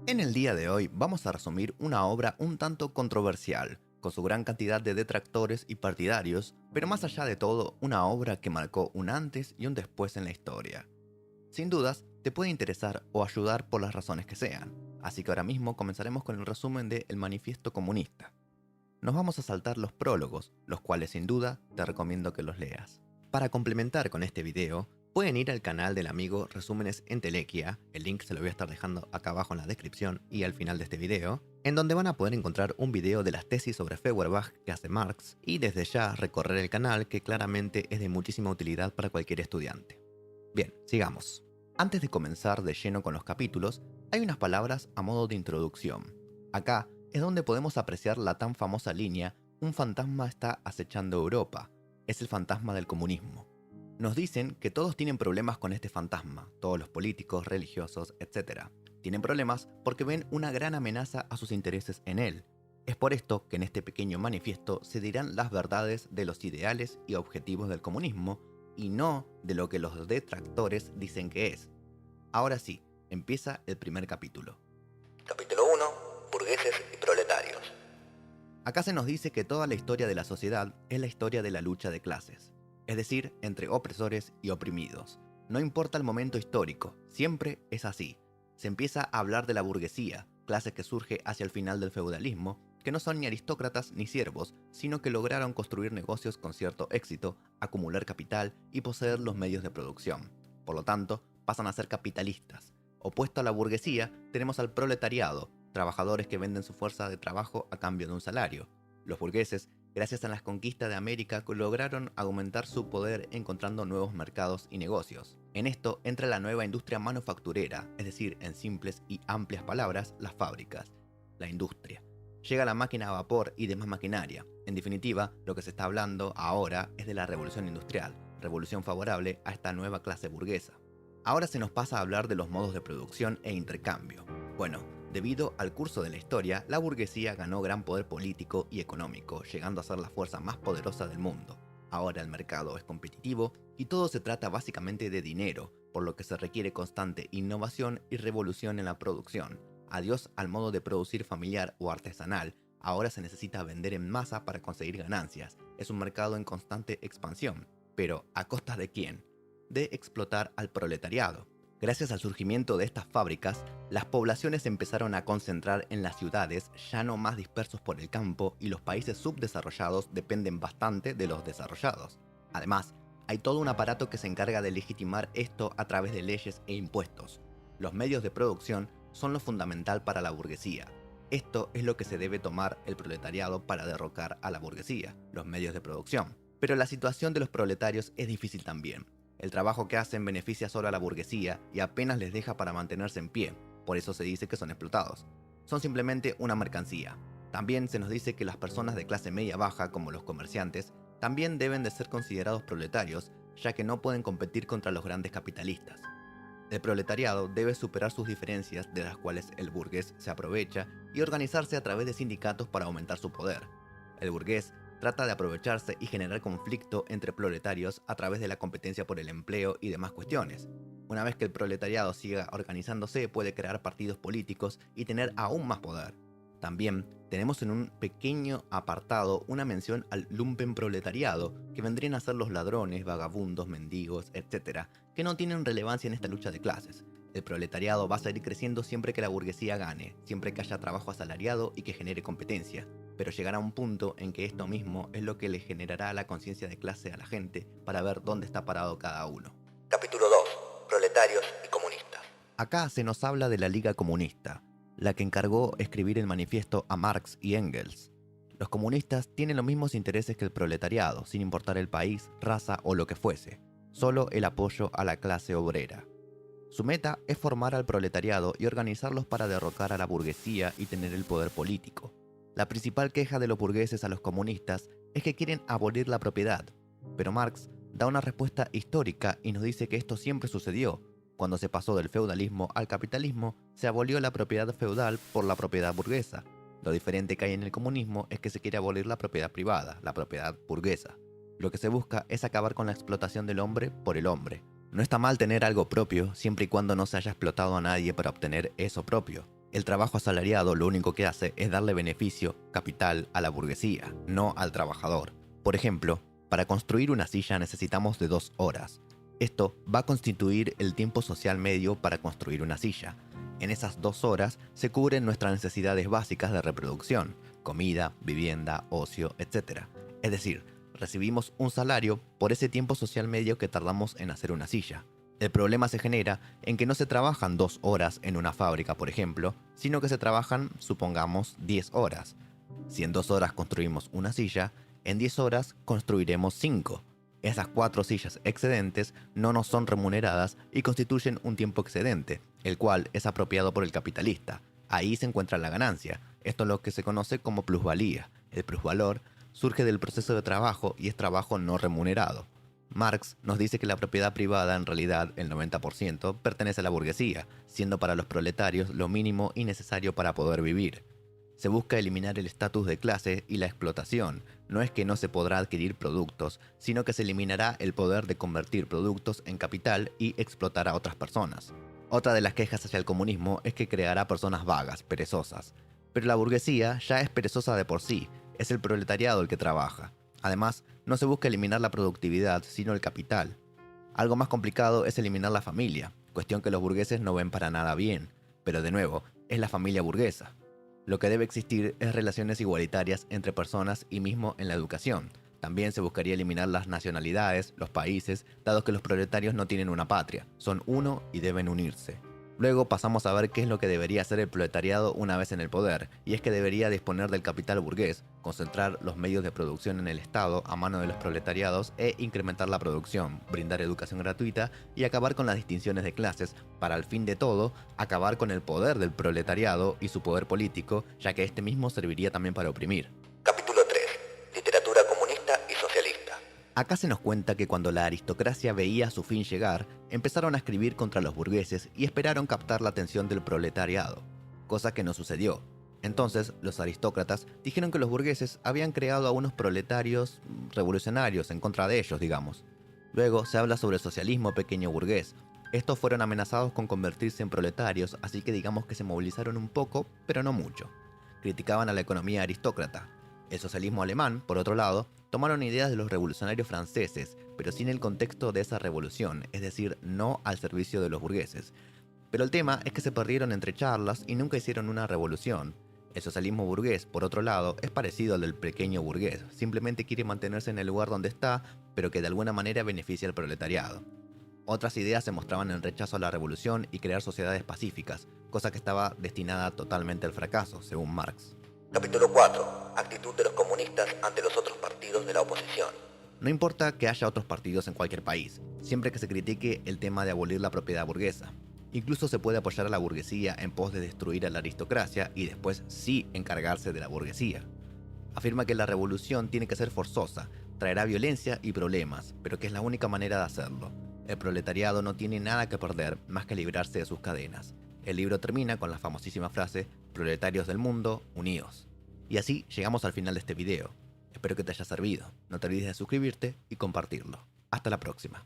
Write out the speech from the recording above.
En el día de hoy vamos a resumir una obra un tanto controversial, con su gran cantidad de detractores y partidarios, pero más allá de todo, una obra que marcó un antes y un después en la historia. Sin dudas, te puede interesar o ayudar por las razones que sean, así que ahora mismo comenzaremos con el resumen de El Manifiesto Comunista. Nos vamos a saltar los prólogos, los cuales sin duda te recomiendo que los leas. Para complementar con este video, pueden ir al canal del amigo Resúmenes Entelequia, el link se lo voy a estar dejando acá abajo en la descripción y al final de este video, en donde van a poder encontrar un video de las tesis sobre Feuerbach que hace Marx y desde ya recorrer el canal que claramente es de muchísima utilidad para cualquier estudiante. Bien, sigamos. Antes de comenzar de lleno con los capítulos, hay unas palabras a modo de introducción. Acá es donde podemos apreciar la tan famosa línea "Un fantasma está acechando Europa". Es el fantasma del comunismo. Nos dicen que todos tienen problemas con este fantasma, todos los políticos, religiosos, etc. Tienen problemas porque ven una gran amenaza a sus intereses en él. Es por esto que en este pequeño manifiesto se dirán las verdades de los ideales y objetivos del comunismo y no de lo que los detractores dicen que es. Ahora sí, empieza el primer capítulo. Capítulo 1. Burgueses y proletarios. Acá se nos dice que toda la historia de la sociedad es la historia de la lucha de clases, es decir, entre opresores y oprimidos. No importa el momento histórico, siempre es así. Se empieza a hablar de la burguesía, clase que surge hacia el final del feudalismo, que no son ni aristócratas ni siervos, sino que lograron construir negocios con cierto éxito, acumular capital y poseer los medios de producción. Por lo tanto, pasan a ser capitalistas. Opuesto a la burguesía, tenemos al proletariado, trabajadores que venden su fuerza de trabajo a cambio de un salario. Los burgueses, gracias a las conquistas de América, lograron aumentar su poder encontrando nuevos mercados y negocios. En esto entra la nueva industria manufacturera, es decir, en simples y amplias palabras, las fábricas. La industria. Llega la máquina a vapor y demás maquinaria. En definitiva, lo que se está hablando ahora es de la revolución industrial, revolución favorable a esta nueva clase burguesa. Ahora se nos pasa a hablar de los modos de producción e intercambio. Bueno, debido al curso de la historia, la burguesía ganó gran poder político y económico, llegando a ser la fuerza más poderosa del mundo. Ahora el mercado es competitivo y todo se trata básicamente de dinero, por lo que se requiere constante innovación y revolución en la producción. Adiós al modo de producir familiar o artesanal, ahora se necesita vender en masa para conseguir ganancias. Es un mercado en constante expansión. Pero, ¿a costa de quién? De explotar al proletariado. Gracias al surgimiento de estas fábricas, las poblaciones se empezaron a concentrar en las ciudades, ya no más dispersos por el campo, y los países subdesarrollados dependen bastante de los desarrollados. Además, hay todo un aparato que se encarga de legitimar esto a través de leyes e impuestos. Los medios de producción son lo fundamental para la burguesía. Esto es lo que se debe tomar el proletariado para derrocar a la burguesía, los medios de producción. Pero la situación de los proletarios es difícil también. El trabajo que hacen beneficia solo a la burguesía y apenas les deja para mantenerse en pie, por eso se dice que son explotados. Son simplemente una mercancía. También se nos dice que las personas de clase media baja, como los comerciantes, también deben de ser considerados proletarios, ya que no pueden competir contra los grandes capitalistas. El proletariado debe superar sus diferencias, de las cuales el burgués se aprovecha, y organizarse a través de sindicatos para aumentar su poder. El burgués trata de aprovecharse y generar conflicto entre proletarios a través de la competencia por el empleo y demás cuestiones. Una vez que el proletariado siga organizándose, puede crear partidos políticos y tener aún más poder. También tenemos en un pequeño apartado una mención al lumpenproletariado, que vendrían a ser los ladrones, vagabundos, mendigos, etc., que no tienen relevancia en esta lucha de clases. El proletariado va a seguir creciendo siempre que la burguesía gane, siempre que haya trabajo asalariado y que genere competencia. Pero llegará un punto en que esto mismo es lo que le generará la conciencia de clase a la gente para ver dónde está parado cada uno. Capítulo 2. Proletarios y comunistas. Acá se nos habla de la Liga Comunista, la que encargó escribir el manifiesto a Marx y Engels. Los comunistas tienen los mismos intereses que el proletariado, sin importar el país, raza o lo que fuese, solo el apoyo a la clase obrera. Su meta es formar al proletariado y organizarlos para derrocar a la burguesía y tener el poder político. La principal queja de los burgueses a los comunistas es que quieren abolir la propiedad, pero Marx da una respuesta histórica y nos dice que esto siempre sucedió. Cuando se pasó del feudalismo al capitalismo, se abolió la propiedad feudal por la propiedad burguesa. Lo diferente que hay en el comunismo es que se quiere abolir la propiedad privada, la propiedad burguesa. Lo que se busca es acabar con la explotación del hombre por el hombre. No está mal tener algo propio, siempre y cuando no se haya explotado a nadie para obtener eso propio. El trabajo asalariado lo único que hace es darle beneficio, capital, a la burguesía, no al trabajador. Por ejemplo, para construir una silla necesitamos de 2 horas. Esto va a constituir el tiempo social medio para construir una silla. En esas 2 horas se cubren nuestras necesidades básicas de reproducción, comida, vivienda, ocio, etc. Es decir, recibimos un salario por ese tiempo social medio que tardamos en hacer una silla. El problema se genera en que no se trabajan 2 horas en una fábrica, por ejemplo, sino que se trabajan, supongamos, 10 horas. Si en 2 horas construimos una silla, en 10 horas construiremos 5. Esas 4 sillas excedentes no nos son remuneradas y constituyen un tiempo excedente, el cual es apropiado por el capitalista. Ahí se encuentra la ganancia. Esto es lo que se conoce como plusvalía. El plusvalor surge del proceso de trabajo y es trabajo no remunerado. Marx nos dice que la propiedad privada, en realidad el 90%, pertenece a la burguesía, siendo para los proletarios lo mínimo y necesario para poder vivir. Se busca eliminar el estatus de clase y la explotación. No es que no se podrá adquirir productos, sino que se eliminará el poder de convertir productos en capital y explotar a otras personas. Otra de las quejas hacia el comunismo es que creará personas vagas, perezosas. Pero la burguesía ya es perezosa de por sí, es el proletariado el que trabaja. Además, no se busca eliminar la productividad, sino el capital. Algo más complicado es eliminar la familia, cuestión que los burgueses no ven para nada bien, pero de nuevo, es la familia burguesa. Lo que debe existir es relaciones igualitarias entre personas y mismo en la educación. También se buscaría eliminar las nacionalidades, los países, dado que los proletarios no tienen una patria, son uno y deben unirse. Luego pasamos a ver qué es lo que debería hacer el proletariado una vez en el poder, y es que debería disponer del capital burgués, concentrar los medios de producción en el Estado a mano de los proletariados e incrementar la producción, brindar educación gratuita y acabar con las distinciones de clases, para al fin de todo, acabar con el poder del proletariado y su poder político, ya que este mismo serviría también para oprimir. Capítulo 3. Literatura comunista y socialista. Acá se nos cuenta que cuando la aristocracia veía su fin llegar, empezaron a escribir contra los burgueses y esperaron captar la atención del proletariado, cosa que no sucedió. Entonces, los aristócratas dijeron que los burgueses habían creado a unos proletarios revolucionarios en contra de ellos, digamos. Luego se habla sobre el socialismo pequeño burgués. Estos fueron amenazados con convertirse en proletarios, así que digamos que se movilizaron un poco, pero no mucho. Criticaban a la economía aristócrata. El socialismo alemán, por otro lado, tomaron ideas de los revolucionarios franceses, pero sin el contexto de esa revolución, es decir, no al servicio de los burgueses. Pero el tema es que se perdieron entre charlas y nunca hicieron una revolución. El socialismo burgués, por otro lado, es parecido al del pequeño burgués, simplemente quiere mantenerse en el lugar donde está, pero que de alguna manera beneficia al proletariado. Otras ideas se mostraban en rechazo a la revolución y crear sociedades pacíficas, cosa que estaba destinada totalmente al fracaso, según Marx. Capítulo 4. Actitud de los comunistas ante los otros partidos de la oposición. No importa que haya otros partidos en cualquier país, siempre que se critique el tema de abolir la propiedad burguesa. Incluso se puede apoyar a la burguesía en pos de destruir a la aristocracia y después sí encargarse de la burguesía. Afirma que la revolución tiene que ser forzosa, traerá violencia y problemas, pero que es la única manera de hacerlo. El proletariado no tiene nada que perder más que librarse de sus cadenas. El libro termina con la famosísima frase: proletarios del mundo, unidos. Y así llegamos al final de este video. Espero que te haya servido. No te olvides de suscribirte y compartirlo. Hasta la próxima.